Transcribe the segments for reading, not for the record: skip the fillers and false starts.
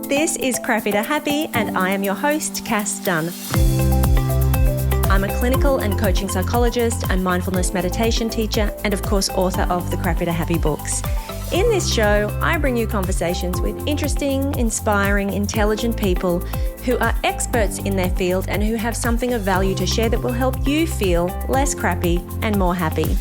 This is Crappy to Happy, and I am your host, Cass Dunn. I'm a clinical and coaching psychologist and mindfulness meditation teacher, and of course, author of the Crappy to Happy books. In this show, I bring you conversations with interesting, inspiring, intelligent people who are experts in their field and who have something of value to share that will help you feel less crappy and more happy.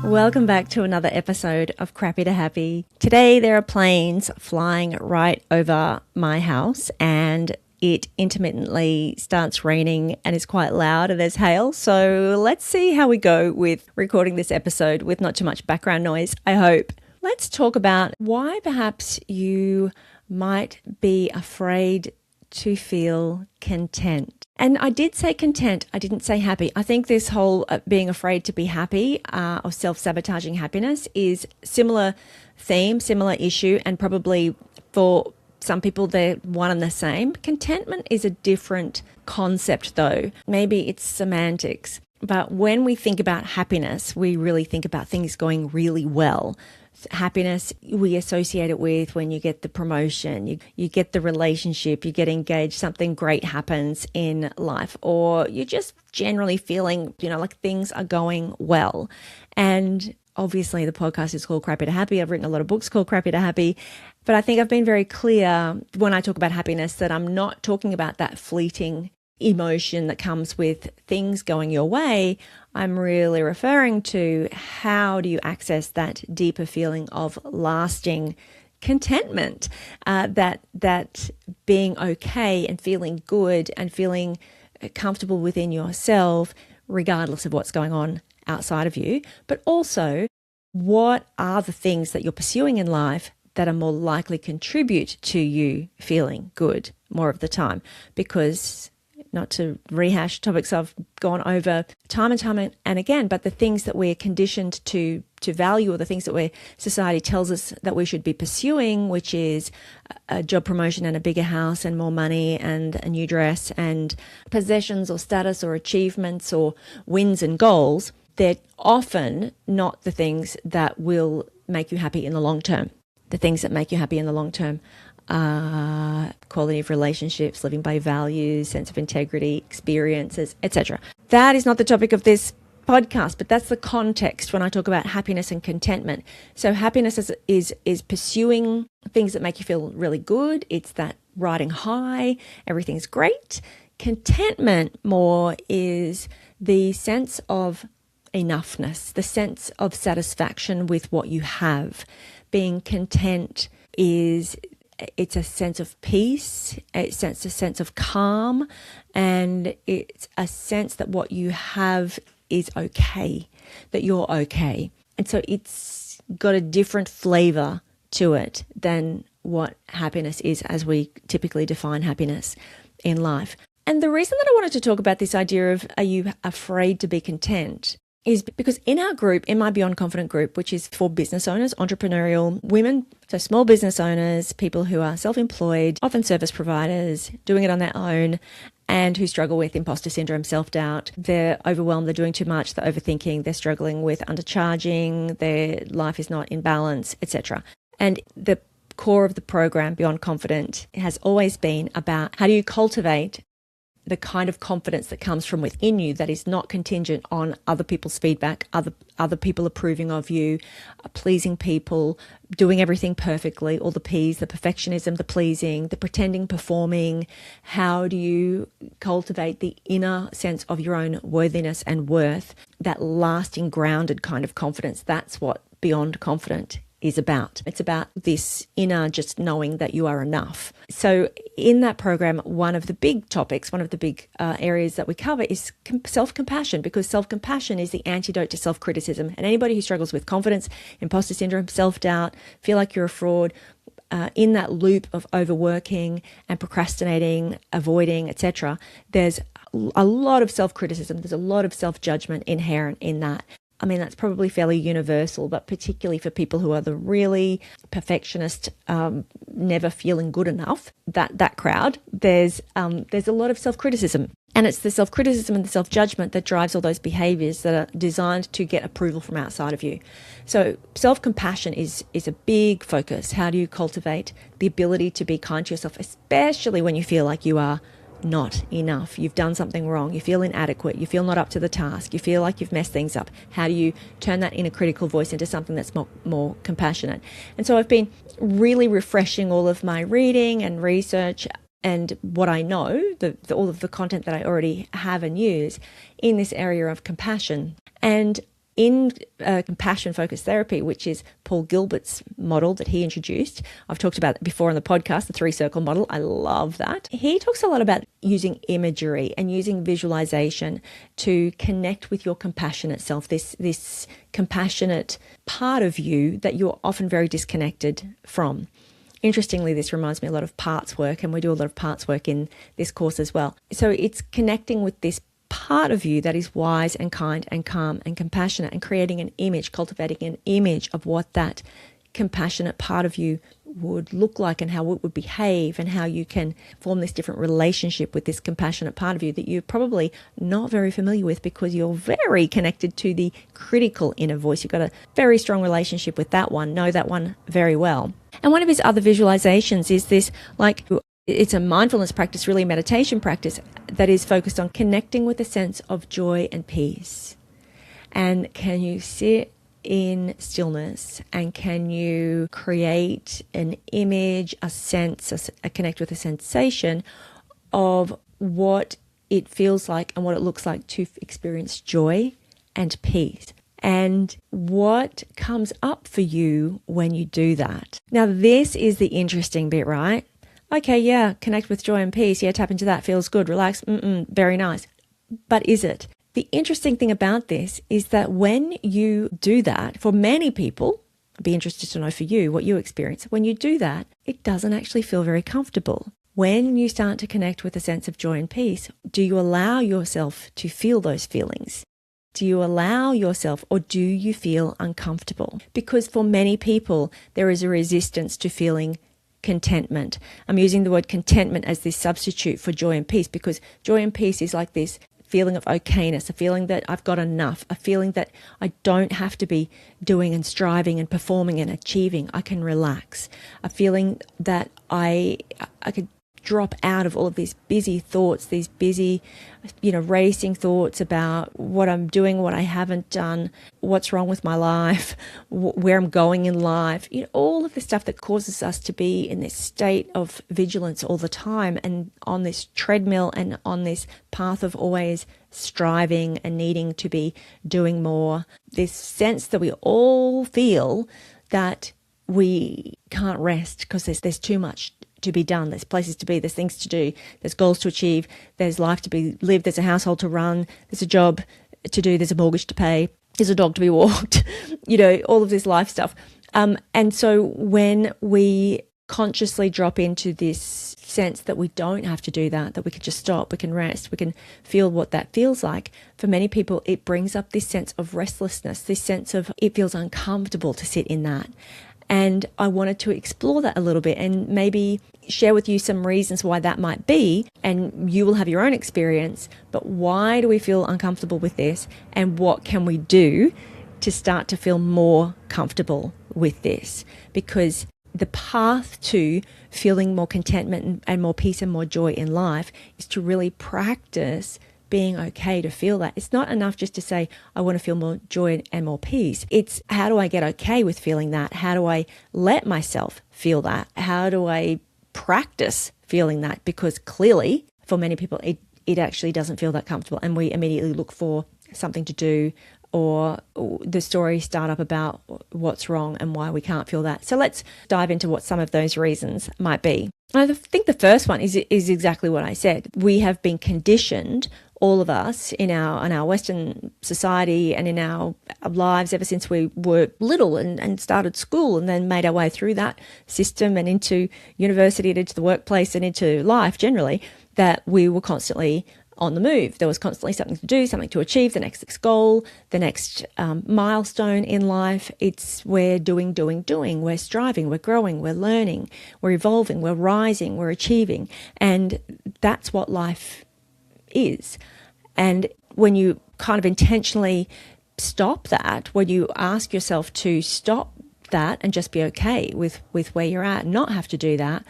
Welcome back to another episode of Crappy to Happy. Today there are planes flying right over my house and it intermittently starts raining and is quite loud and there's hail. So let's see how we go with recording this episode with not too much background noise, I hope. Let's talk about why perhaps you might be afraid to feel content. And I did say content, I didn't say happy. I think this whole being afraid to be happy or self-sabotaging happiness is similar theme, similar issue, and probably for some people they're one and the same. Contentment is a different concept though. Maybe it's semantics. But when we think about happiness, we really think about things going really well. Happiness, we associate it with when you get the promotion, you get the relationship, you get engaged, something great happens in life, or you're just generally feeling, like things are going well. And obviously the podcast is called Crappy to Happy. I've written a lot of books called Crappy to Happy, but I think I've been very clear when I talk about happiness that I'm not talking about that fleeting emotion that comes with things going your way. I'm really referring to how do you access that deeper feeling of lasting contentment, that being okay and feeling good and feeling comfortable within yourself, regardless of what's going on outside of you. But also, what are the things that you're pursuing in life that are more likely contribute to you feeling good more of the time? Because not to rehash topics I've gone over time and time and again, but the things that we're conditioned to value, or the things that society tells us that we should be pursuing, which is a job promotion and a bigger house and more money and a new dress and possessions or status or achievements or wins and goals, they're often not the things that will make you happy in the long term. The things that make you happy in the long term quality of relationships, living by values, sense of integrity, experiences, etc. That is not the topic of this podcast, but that's the context when I talk about happiness and contentment. So happiness is pursuing things that make you feel really good. It's that riding high, everything's great. Contentment more is the sense of enoughness, the sense of satisfaction with what you have. Being content it's a sense of peace, it's a sense of calm, and it's a sense that what you have is okay, that you're okay. And so it's got a different flavor to it than what happiness is as we typically define happiness in life. And the reason that I wanted to talk about this idea of are you afraid to be content is because in our group, in my Beyond Confident group, which is for business owners, entrepreneurial women, so small business owners, people who are self-employed, often service providers, doing it on their own, and who struggle with imposter syndrome, self-doubt. They're overwhelmed, they're doing too much, they're overthinking, they're struggling with undercharging, their life is not in balance, etc. And the core of the program, Beyond Confident, has always been about how do you cultivate the kind of confidence that comes from within you that is not contingent on other people's feedback, other people approving of you, pleasing people, doing everything perfectly, all the P's, the perfectionism, the pleasing, the pretending, performing. How do you cultivate the inner sense of your own worthiness and worth, that lasting, grounded kind of confidence? That's what Beyond Confident is about. It's about this inner just knowing that you are enough. So in that program, one of the big topics, one of the big areas that we cover is self-compassion, because self-compassion is the antidote to self-criticism. And anybody who struggles with confidence, imposter syndrome, self-doubt, feel like you're a fraud, in that loop of overworking and procrastinating, avoiding, etc., there's a lot of self-criticism. There's a lot of self-judgment inherent in that. I mean, that's probably fairly universal, but particularly for people who are the really perfectionist, never feeling good enough, that crowd, there's a lot of self-criticism. And it's the self-criticism and the self-judgment that drives all those behaviors that are designed to get approval from outside of you. So self-compassion is a big focus. How do you cultivate the ability to be kind to yourself, especially when you feel like you are not enough, you've done something wrong, you feel inadequate, you feel not up to the task, you feel like you've messed things up? How do you turn that inner critical voice into something that's more compassionate? And so I've been really refreshing all of my reading and research and what I know, all of the content that I already have and use in this area of compassion. And in compassion-focused therapy, which is Paul Gilbert's model that he introduced, I've talked about it before on the podcast, the 3-circle model. I love that. He talks a lot about using imagery and using visualization to connect with your compassionate self, this compassionate part of you that you're often very disconnected from. Interestingly, this reminds me a lot of parts work, and we do a lot of parts work in this course as well. So it's connecting with this part of you that is wise and kind and calm and compassionate, and creating an image, cultivating an image of what that compassionate part of you would look like and how it would behave, and how you can form this different relationship with this compassionate part of you that you're probably not very familiar with because you're very connected to the critical inner voice. You've got a very strong relationship with that one, know that one very well. And one of his other visualizations is this, like, it's a mindfulness practice, really a meditation practice that is focused on connecting with a sense of joy and peace. And can you sit in stillness, and can you create an image, a sense, a connect with a sensation of what it feels like and what it looks like to experience joy and peace? And what comes up for you when you do that? Now, this is the interesting bit, right? Okay, yeah, connect with joy and peace. Yeah, tap into that. Feels good. Relax. Very nice. But is it? The interesting thing about this is that when you do that, for many people, I'd be interested to know for you what you experience. When you do that, it doesn't actually feel very comfortable. When you start to connect with a sense of joy and peace, do you allow yourself to feel those feelings? Do you allow yourself, or do you feel uncomfortable? Because for many people, there is a resistance to feeling contentment. I'm using the word contentment as this substitute for joy and peace, because joy and peace is like this feeling of okayness, a feeling that I've got enough, a feeling that I don't have to be doing and striving and performing and achieving. I can relax. A feeling that I could drop out of all of these busy thoughts, these busy, racing thoughts about what I'm doing, what I haven't done, what's wrong with my life, where I'm going in life, all of the stuff that causes us to be in this state of vigilance all the time, and on this treadmill and on this path of always striving and needing to be doing more. This sense that we all feel that we can't rest because there's too much to be done. There's places to be, there's things to do, there's goals to achieve, there's life to be lived, there's a household to run, there's a job to do, there's a mortgage to pay, there's a dog to be walked, all of this life stuff. And so when we consciously drop into this sense that we don't have to do that we can just stop, we can rest, we can feel what that feels like, for many people it brings up this sense of restlessness, this sense of it feels uncomfortable to sit in that. And I wanted to explore that a little bit and maybe share with you some reasons why that might be, and you will have your own experience, but why do we feel uncomfortable with this, and what can we do to start to feel more comfortable with this? Because the path to feeling more contentment and more peace and more joy in life is to really practice being okay to feel that. It's not enough just to say, I want to feel more joy and more peace. It's how do I get okay with feeling that? How do I let myself feel that? How do I practice feeling that? Because clearly, for many people, it actually doesn't feel that comfortable, and we immediately look for something to do, or the stories start up about what's wrong and why we can't feel that. So let's dive into what some of those reasons might be. I think the first one is exactly what I said. We have been conditioned, all of us in our Western society and in our lives ever since we were little and started school and then made our way through that system and into university and into the workplace and into life generally, that we were constantly on the move. There was constantly something to do, something to achieve, the next goal, the next milestone in life. We're doing, we're striving, we're growing, we're learning, we're evolving, we're rising, we're achieving. And that's what life is. And when you kind of intentionally stop that, when you ask yourself to stop that and just be okay with where you're at, not have to do that,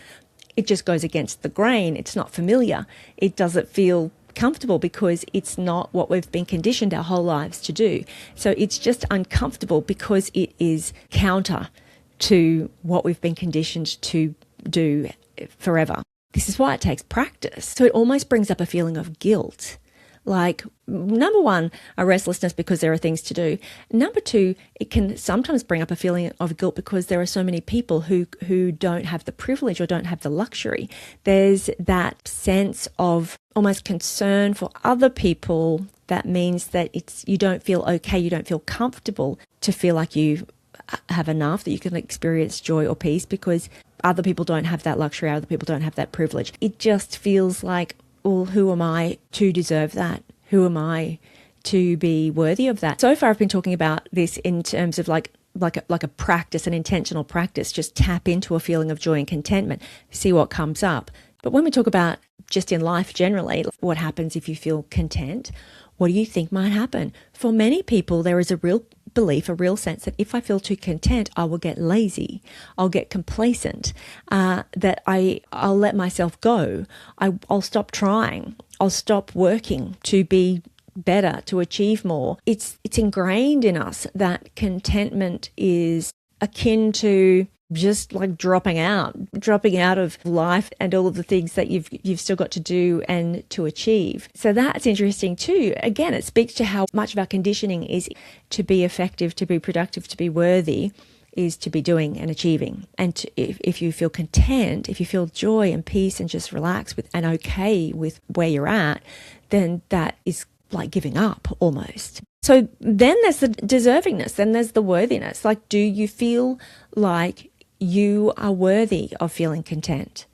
it just goes against the grain. It's not familiar. It doesn't feel comfortable because it's not what we've been conditioned our whole lives to do. So it's just uncomfortable because it is counter to what we've been conditioned to do forever. This is why it takes practice. So it almost brings up a feeling of guilt. Like, number one, a restlessness because there are things to do. Number two, it can sometimes bring up a feeling of guilt because there are so many people who don't have the privilege or don't have the luxury. There's that sense of almost concern for other people that means that you don't feel okay, you don't feel comfortable to feel like you have enough, that you can experience joy or peace because other people don't have that luxury, other people don't have that privilege. It just feels like, well, who am I to deserve that? Who am I to be worthy of that? So far, I've been talking about this in terms of like a practice, an intentional practice. Just tap into a feeling of joy and contentment, see what comes up. But when we talk about just in life generally, what happens if you feel content? What do you think might happen? For many people, there is a real belief, a real sense that if I feel too content, I will get lazy, I'll get complacent, that I'll let myself go, I'll stop trying, I'll stop working to be better, to achieve more. It's ingrained in us that contentment is akin to just like dropping out of life and all of the things that you've still got to do and to achieve. So that's interesting too. Again, it speaks to how much of our conditioning is to be effective, to be productive, to be worthy, is to be doing and achieving. And if you feel content, if you feel joy and peace and just relax with and okay with where you're at, then that is like giving up almost. So then there's the deservingness, then there's the worthiness. Like, do you feel like you are worthy of feeling content?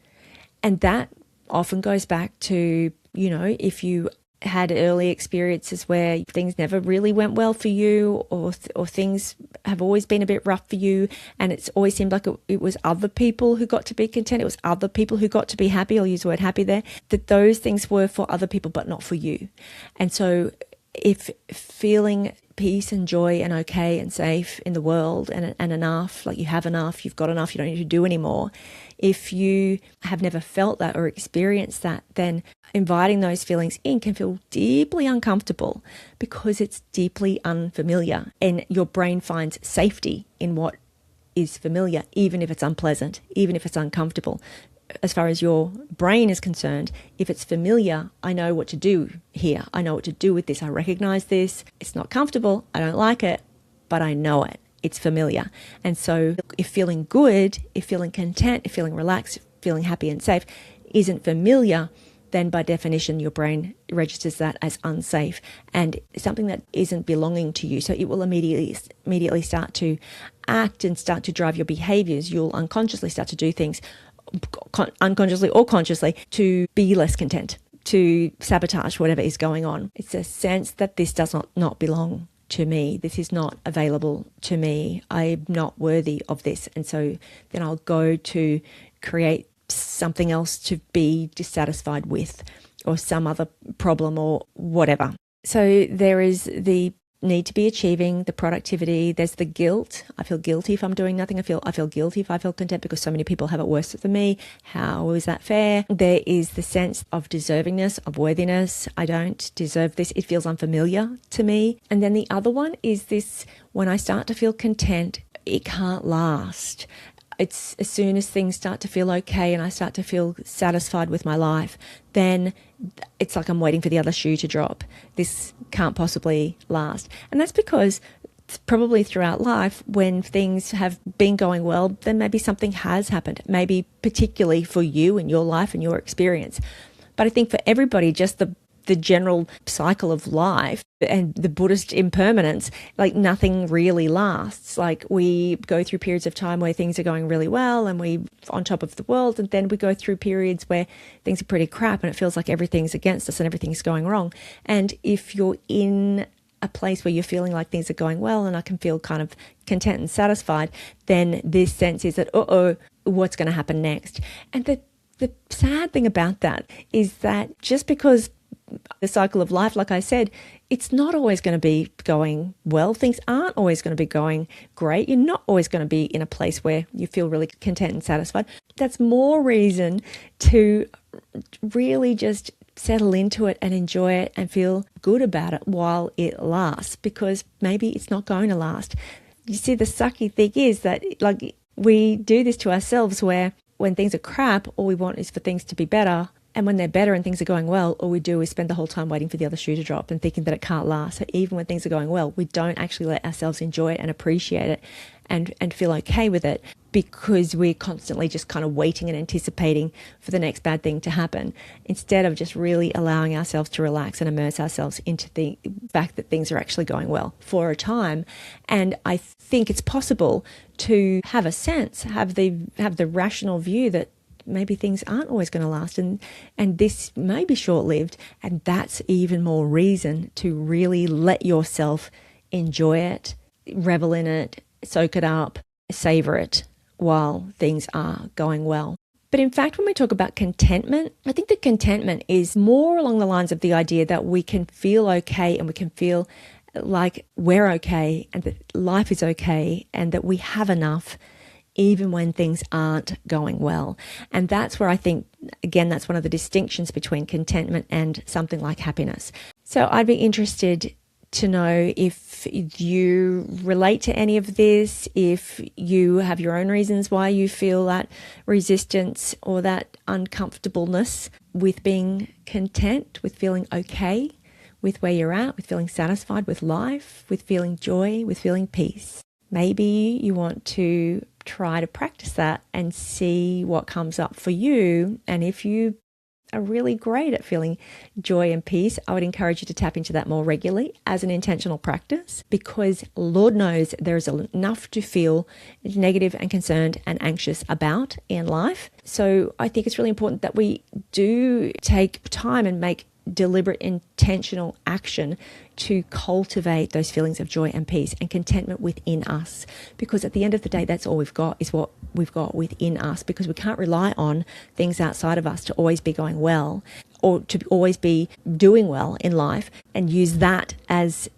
And that often goes back to, if you had early experiences where things never really went well for you, or things have always been a bit rough for you, and it's always seemed like it was other people who got to be content, it was other people who got to be happy, I'll use the word happy there, that those things were for other people but not for you. And so if feeling peace and joy and okay and safe in the world and enough, like you have enough, you've got enough, you don't need to do anymore. If you have never felt that or experienced that, then inviting those feelings in can feel deeply uncomfortable because it's deeply unfamiliar, and your brain finds safety in what is familiar, even if it's unpleasant, even if it's uncomfortable. As far as your brain is concerned, if it's familiar, I know what to do here. I know what to do with this. I recognize this. It's not comfortable. I don't like it, but I know it. It's familiar. And so if feeling good, if feeling content, if feeling relaxed, if feeling happy and safe isn't familiar, then by definition, your brain registers that as unsafe and something that isn't belonging to you. So it will immediately start to act and start to drive your behaviors. You'll unconsciously start to do things unconsciously or consciously to be less content, to sabotage whatever is going on. It's a sense that this does not belong to me. This is not available to me. I'm not worthy of this. And so then I'll go to create something else to be dissatisfied with, or some other problem or whatever. So there is the need to be achieving, the productivity. There's the guilt. I feel guilty if I'm doing nothing. I feel guilty if I feel content because so many people have it worse than me. How is that fair? There is the sense of deservingness, of worthiness. I don't deserve this. It feels unfamiliar to me. And then the other one is this: when I start to feel content, it can't last. It's as soon as things start to feel okay and I start to feel satisfied with my life, then it's like I'm waiting for the other shoe to drop. This can't possibly last. And that's because probably throughout life, when things have been going well, then maybe something has happened, maybe particularly for you and your life and your experience. But I think for everybody, just the general cycle of life and the Buddhist impermanence, like nothing really lasts. Like we go through periods of time where things are going really well and we're on top of the world, and then we go through periods where things are pretty crap and it feels like everything's against us and everything's going wrong. And if you're in a place where you're feeling like things are going well and I can feel kind of content and satisfied, then this sense is that, what's going to happen next? And the sad thing about that is that just because The cycle of life, like I said, it's not always going to be going well. Things aren't always going to be going great. You're not always going to be in a place where you feel really content and satisfied. That's more reason to really just settle into it and enjoy it and feel good about it while it lasts, because maybe it's not going to last. You see, the sucky thing is that like we do this to ourselves, where when things are crap, all we want is for things to be better. And when they're better and things are going well, all we do is spend the whole time waiting for the other shoe to drop and thinking that it can't last. So even when things are going well, we don't actually let ourselves enjoy it and appreciate it and feel okay with it, because we're constantly just kind of waiting and anticipating for the next bad thing to happen, instead of just really allowing ourselves to relax and immerse ourselves into the fact that things are actually going well for a time. And I think it's possible to have a sense, have the rational view that maybe things aren't always going to last, and this may be short-lived, and that's even more reason to really let yourself enjoy it, revel in it, soak it up, savor it while things are going well. But in fact, when we talk about contentment, I think that contentment is more along the lines of the idea that we can feel okay and we can feel like we're okay and that life is okay and that we have enough even when things aren't going well. And that's where I think, again, that's one of the distinctions between contentment and something like happiness. So I'd be interested to know if you relate to any of this, if you have your own reasons why you feel that resistance or that uncomfortableness with being content, with feeling okay with where you're at, with feeling satisfied with life, with feeling joy, with feeling peace. Maybe you want to try to practice that and see what comes up for you. And if you are really great at feeling joy and peace, I would encourage you to tap into that more regularly as an intentional practice, because Lord knows there is enough to feel negative and concerned and anxious about in life. So I think it's really important that we do take time and make deliberate, intentional action to cultivate those feelings of joy and peace and contentment within us. Because at the end of the day, that's all we've got, is what we've got within us, because we can't rely on things outside of us to always be going well or to always be doing well in life and use that as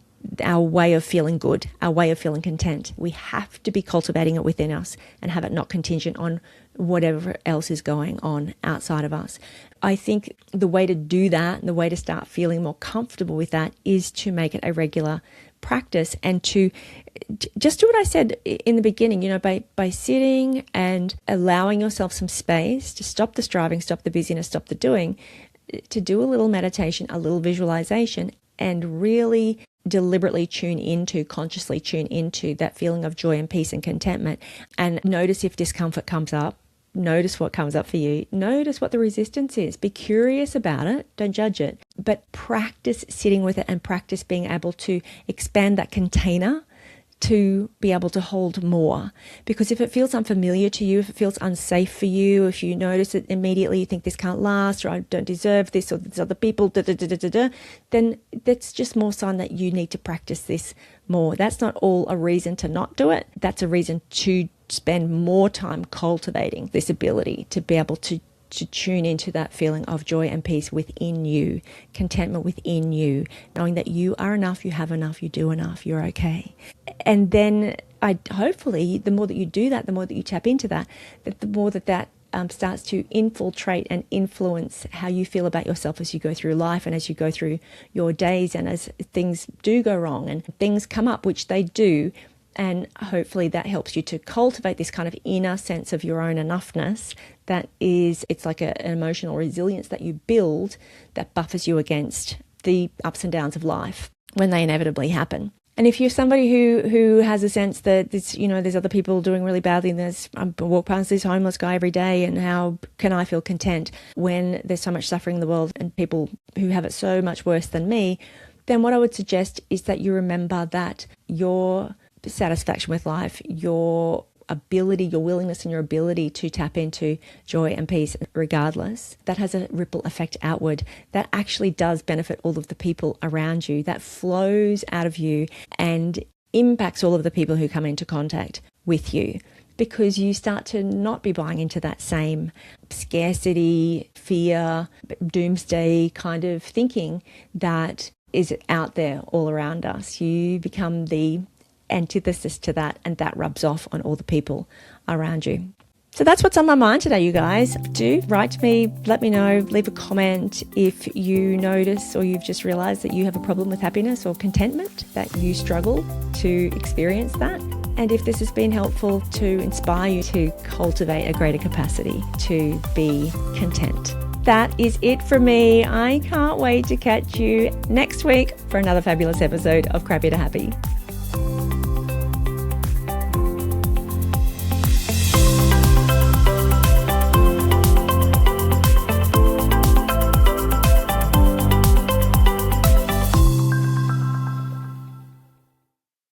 our way of feeling good, our way of feeling content. We have to be cultivating it within us and have it not contingent on whatever else is going on outside of us. I think the way to do that, and the way to start feeling more comfortable with that, is to make it a regular practice and to just do what I said in the beginning, by sitting and allowing yourself some space to stop the striving, stop the busyness, stop the doing, to do a little meditation, a little visualization, and really deliberately consciously tune into that feeling of joy and peace and contentment, and notice if discomfort comes up. Notice what comes up for you. Notice what the resistance is. Be curious about it. Don't judge it. But practice sitting with it and practice being able to expand that container to be able to hold more. Because if it feels unfamiliar to you, if it feels unsafe for you, if you notice it immediately, you think this can't last, or I don't deserve this, or there's other people, then that's just more sign that you need to practice this more. That's not all a reason to not do it. That's a reason to spend more time cultivating this ability to be able to tune into that feeling of joy and peace within you, contentment within you, knowing that you are enough, you have enough, you do enough, you're okay. And then hopefully the more that you do that, the more that you tap into that, the more that starts to infiltrate and influence how you feel about yourself as you go through life and as you go through your days, and as things do go wrong and things come up, which they do. And hopefully that helps you to cultivate this kind of inner sense of your own enoughness. It's like an emotional resilience that you build that buffers you against the ups and downs of life when they inevitably happen. And if you're somebody who has a sense that there's other people doing really badly, and I walk past this homeless guy every day, and how can I feel content when there's so much suffering in the world and people who have it so much worse than me, then what I would suggest is that you remember that your satisfaction with life, your ability, your willingness and your ability to tap into joy and peace regardless, that has a ripple effect outward that actually does benefit all of the people around you, that flows out of you and impacts all of the people who come into contact with you. because you start to not be buying into that same scarcity, fear, doomsday kind of thinking that is out there all around us. You become the antithesis to that, and that rubs off on all the people around you. So that's what's on my mind today, you guys. Do write to me, let me know, leave a comment if you notice or you've just realized that you have a problem with happiness or contentment, that you struggle to experience that. And if this has been helpful to inspire you to cultivate a greater capacity to be content. That is it from me. I can't wait to catch you next week for another fabulous episode of Crappy to Happy.